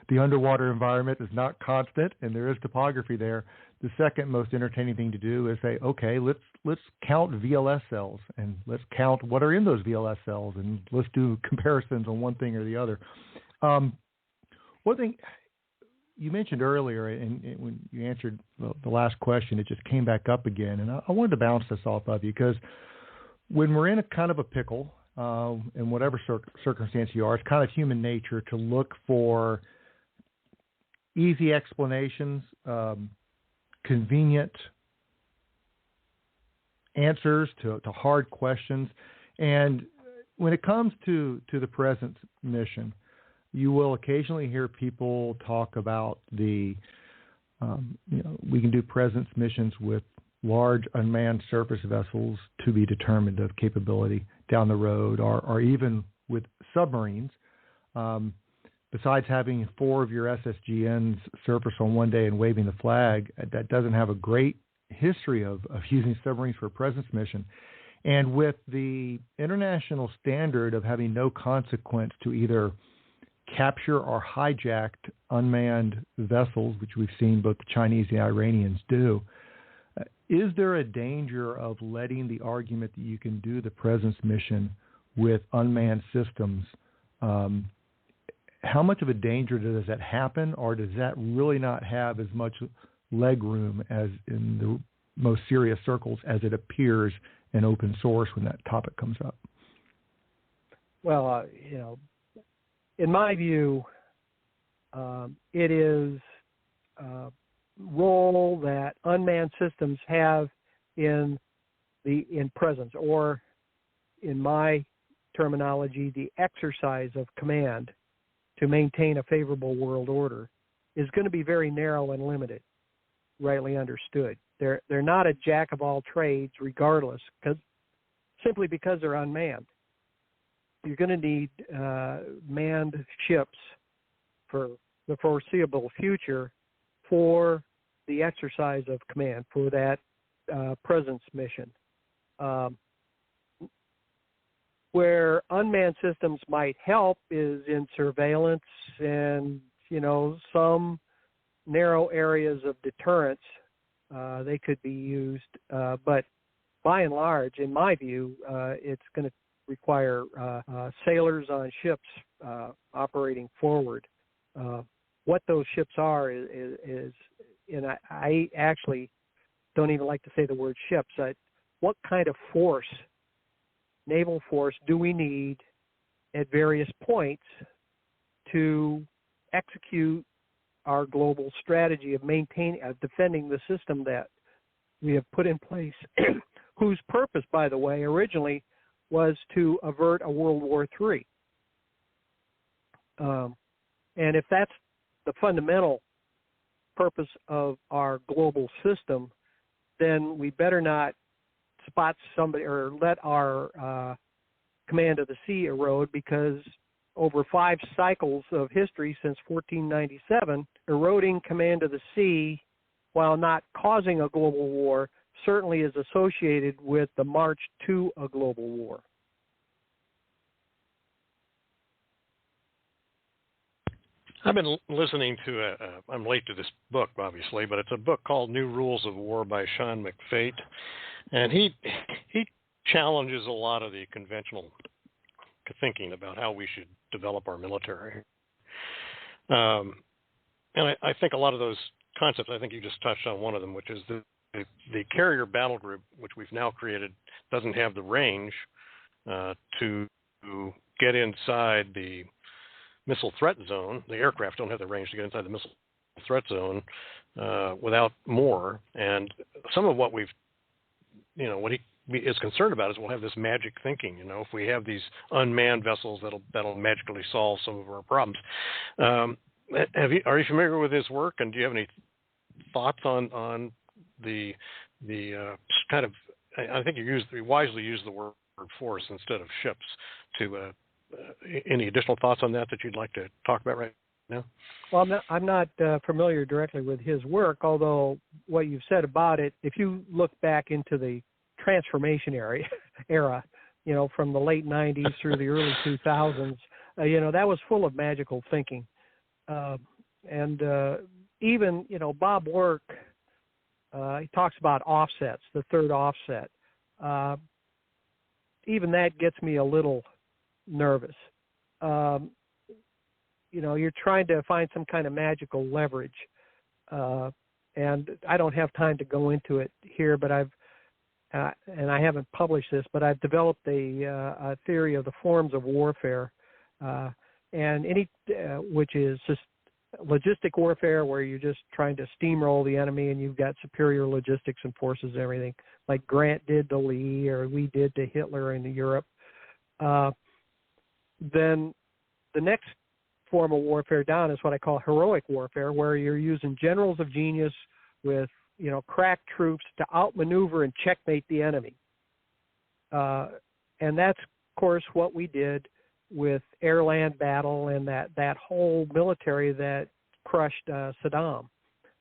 the underwater environment is not constant and there is topography there, the second most entertaining thing to do is say, okay, let's count VLS cells and let's count what are in those VLS cells and let's do comparisons on one thing or the other. One thing you mentioned earlier, and when you answered the last question, it just came back up again, and I wanted to bounce this off of you because when we're in a kind of a pickle, in whatever circumstance you are, it's kind of human nature to look for easy explanations, convenient answers to hard questions. And when it comes to the Presence mission, you will occasionally hear people talk about we can do Presence missions with large unmanned surface vessels to be determined of capability down the road, or even with submarines. Besides having 4 of your SSGNs surface on one day and waving the flag, that doesn't have a great history of using submarines for a Presence mission. And with the international standard of having no consequence to either capture or hijacked unmanned vessels, which we've seen both the Chinese and the Iranians do, is there a danger of letting the argument that you can do the Presence mission with unmanned systems? How much of a danger does that happen, or does that really not have as much leg room as in the most serious circles as it appears in open source when that topic comes up? Well, in my view, it is a role that unmanned systems have in Presence, or in my terminology, the exercise of command to maintain a favorable world order is going to be very narrow and limited, rightly understood. They're not a jack of all trades regardless, simply because they're unmanned. You're going to need manned ships for the foreseeable future for the exercise of command, for that Presence mission. Where unmanned systems might help is in surveillance and, some narrow areas of deterrence. They could be used, but by and large, in my view, it's going to require sailors on ships operating forward. What those ships are is and I actually don't even like to say the word ships. What kind of force, naval force, do we need at various points to execute our global strategy of defending the system that we have put in place, whose purpose, by the way, originally was to avert a World War III. And if that's the fundamental purpose of our global system, then we better not spot somebody or let our command of the sea erode, because over 5 cycles of history since 1497, eroding command of the sea, while not causing a global war, certainly is associated with the march to a global war. I've been listening to I'm late to this book, obviously, but it's a book called New Rules of War by Sean McFate. And he challenges a lot of the conventional thinking about how we should develop our military. And I think a lot of those concepts, I think you just touched on one of them, which is the carrier battle group, which we've now created, doesn't have the range to get inside the missile threat zone. The aircraft don't have the range to get inside the missile threat zone without more. And some of what what he is concerned about is we'll have this magic thinking. If we have these unmanned vessels, that'll magically solve some of our problems. Are you familiar with his work, and do you have any thoughts on the kind of? I think you wisely use the word force instead of ships. Any additional thoughts on that you'd like to talk about right now? Well, I'm not familiar directly with his work, although what you've said about it, if you look back into the transformation era, from the late 90s through the early 2000s, that was full of magical thinking. even, Bob Work, he talks about offsets, the third offset. Even that gets me a little nervous. You're trying to find some kind of magical leverage. And I don't have time to go into it here, but and I haven't published this, but I've developed a theory of the forms of warfare, which is just logistic warfare, where you're just trying to steamroll the enemy and you've got superior logistics and forces and everything, like Grant did to Lee or we did to Hitler in Europe. Then the next form of warfare down is what I call heroic warfare, where you're using generals of genius with crack troops to outmaneuver and checkmate the enemy. And that's, of course, what we did with air-land battle and that whole military that crushed Saddam.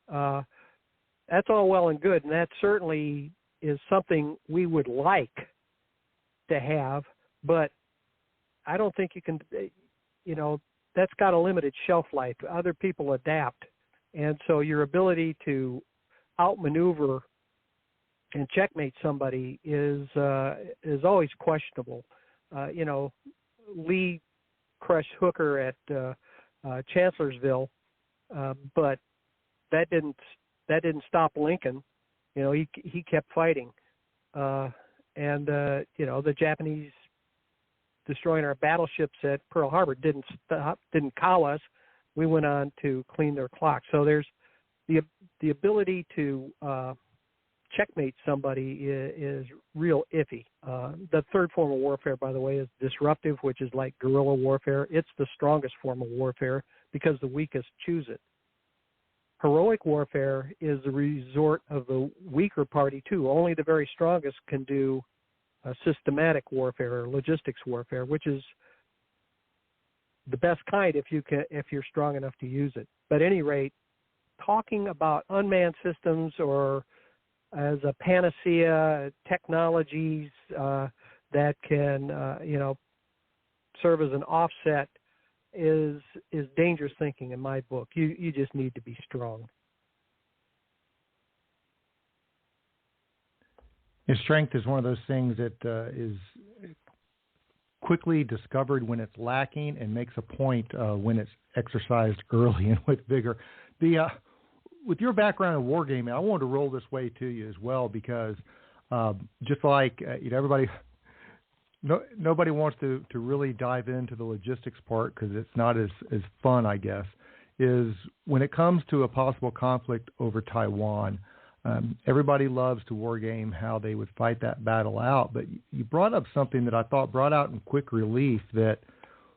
That's all well and good, and that certainly is something we would like to have, but I don't think you can, that's got a limited shelf life. Other people adapt, and so your ability to outmaneuver and checkmate somebody is always questionable. Lee crushed Hooker at Chancellorsville, but that didn't stop Lincoln. He kept fighting, and the Japanese destroying our battleships at Pearl Harbor didn't cow us. We went on to clean their clock. So there's the ability to checkmate somebody is real iffy. The third form of warfare, by the way, is disruptive, which is like guerrilla warfare. It's the strongest form of warfare because the weakest choose it. Heroic warfare is the resort of the weaker party too. Only the very strongest can do systematic warfare or logistics warfare, which is the best kind if you're strong enough to use it. But at any rate, talking about unmanned systems or as a panacea, technologies that can serve as an offset is dangerous thinking in my book. You just need to be strong. His strength is one of those things that is quickly discovered when it's lacking and makes a point when it's exercised early and with vigor. With your background in wargaming, I wanted to roll this way to you as well because just like everybody, nobody wants to really dive into the logistics part because it's not as fun, I guess, is when it comes to a possible conflict over Taiwan. Everybody loves to wargame how they would fight that battle out, but you brought up something that I thought brought out in quick relief that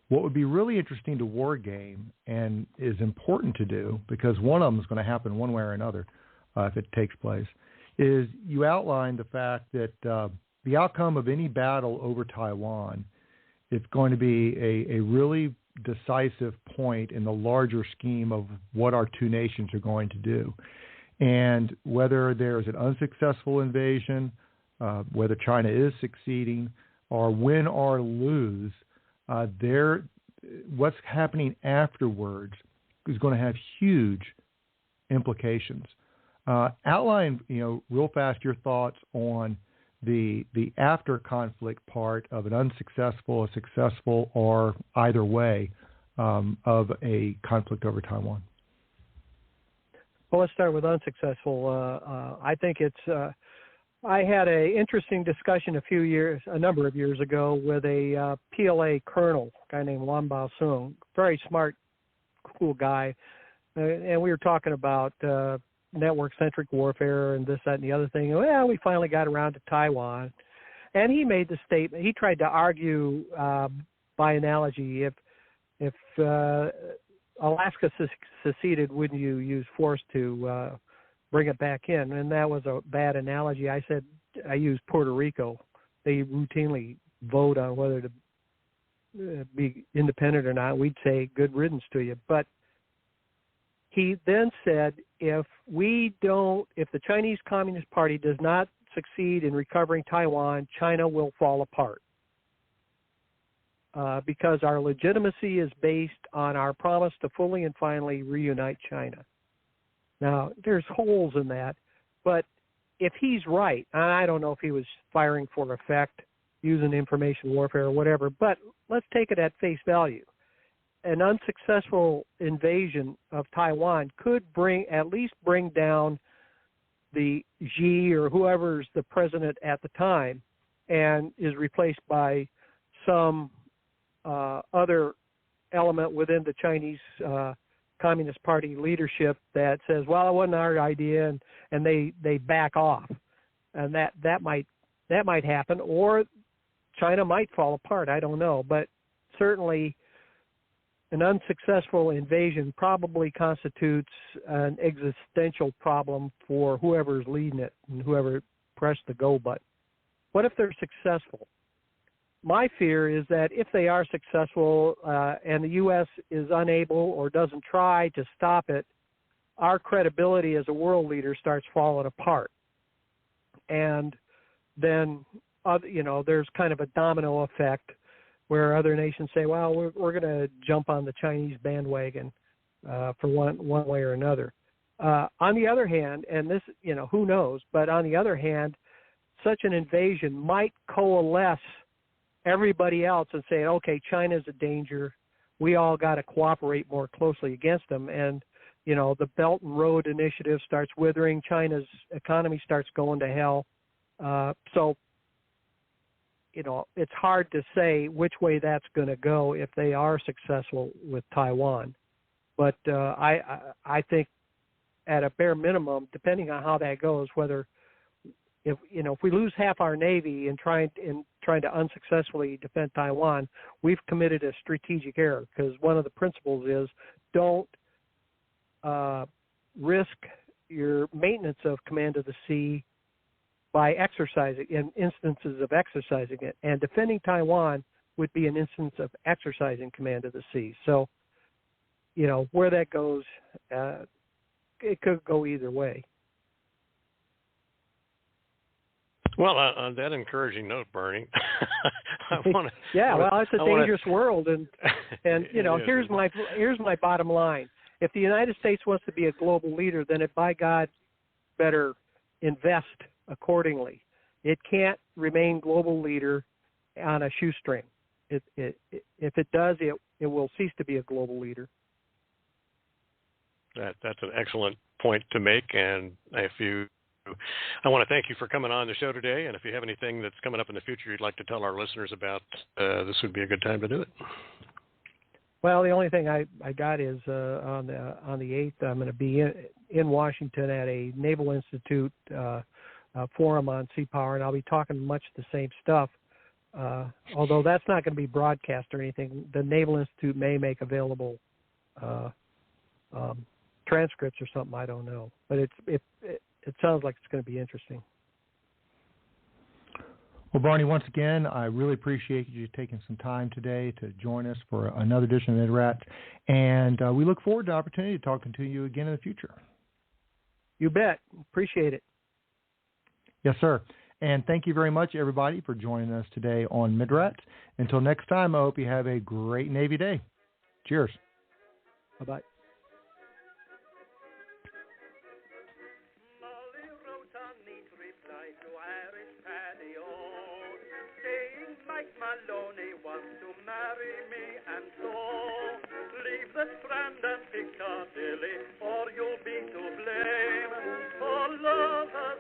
what would be really interesting to wargame and is important to do, because one of them is going to happen one way or another if it takes place, is you outline the fact that the outcome of any battle over Taiwan, it's going to be a really decisive point in the larger scheme of what our two nations are going to do. And whether there's an unsuccessful invasion, whether China is succeeding, or win or lose, what's happening afterwards is going to have huge implications. Outline, real fast your thoughts on the after conflict part of an unsuccessful, a successful, or either way of a conflict over Taiwan. Well, let's start with unsuccessful. I think it's. I had an interesting discussion a number of years ago with a PLA colonel, a guy named Wan Bao Sung, very smart, cool guy, and we were talking about network-centric warfare and this, that, and the other thing. Well, we finally got around to Taiwan, and he made the statement. He tried to argue by analogy, if Alaska seceded, wouldn't you use force to bring it back in? And that was a bad analogy. I said I used Puerto Rico. They routinely vote on whether to be independent or not. We'd say good riddance to you. But he then said, if the Chinese Communist Party does not succeed in recovering Taiwan, China will fall apart. because our legitimacy is based on our promise to fully and finally reunite China. Now, there's holes in that, but if he's right, I don't know if he was firing for effect, using information warfare or whatever, but let's take it at face value. An unsuccessful invasion of Taiwan could at least bring down the Xi or whoever's the president at the time and is replaced by some other element within the Chinese Communist Party leadership that says, well, it wasn't our idea, and they back off. And that might happen, or China might fall apart. I don't know. But certainly an unsuccessful invasion probably constitutes an existential problem for whoever's leading it and whoever pressed the go button. What if they're successful? My fear is that if they are successful and the U.S. is unable or doesn't try to stop it, our credibility as a world leader starts falling apart. And then, there's kind of a domino effect where other nations say, well, we're going to jump on the Chinese bandwagon for one way or another. On the other hand, and this, who knows, but on the other hand, such an invasion might coalesce everybody else and say, okay, China's a danger. We all got to cooperate more closely against them. And, the Belt and Road Initiative starts withering. China's economy starts going to hell. So, it's hard to say which way that's going to go if they are successful with Taiwan. But I think at a bare minimum, depending on how that goes, whether if we lose half our Navy in trying to unsuccessfully defend Taiwan, we've committed a strategic error, because one of the principles is don't risk your maintenance of command of the sea by exercising in instances of exercising it, and defending Taiwan would be an instance of exercising command of the sea. So, where that goes, it could go either way. Well, on that encouraging note, Barney, it's a dangerous world, and here's my bottom line: if the United States wants to be a global leader, then it, by God, better invest accordingly. It can't remain global leader on a shoestring. If it does, it will cease to be a global leader. That's an excellent point to make, and I want to thank you for coming on the show today, and if you have anything that's coming up in the future you'd like to tell our listeners about, this would be a good time to do it. Well, the only thing I got is on the 8th, I'm going to be in Washington at a Naval Institute forum on sea power, and I'll be talking much the same stuff. Although that's not going to be broadcast or anything, the Naval Institute may make available transcripts or something. I don't know, but it sounds like it's going to be interesting. Well, Barney, once again, I really appreciate you taking some time today to join us for another edition of InterAct, and we look forward to the opportunity to talking to you again in the future. You bet. Appreciate it. Yes, sir. And thank you very much, everybody, for joining us today on Midrat. Until next time, I hope you have a great Navy day. Cheers. Bye-bye. Maloney wants to marry me, and so leave the Strand and Piccadilly, or you'll be to blame for love.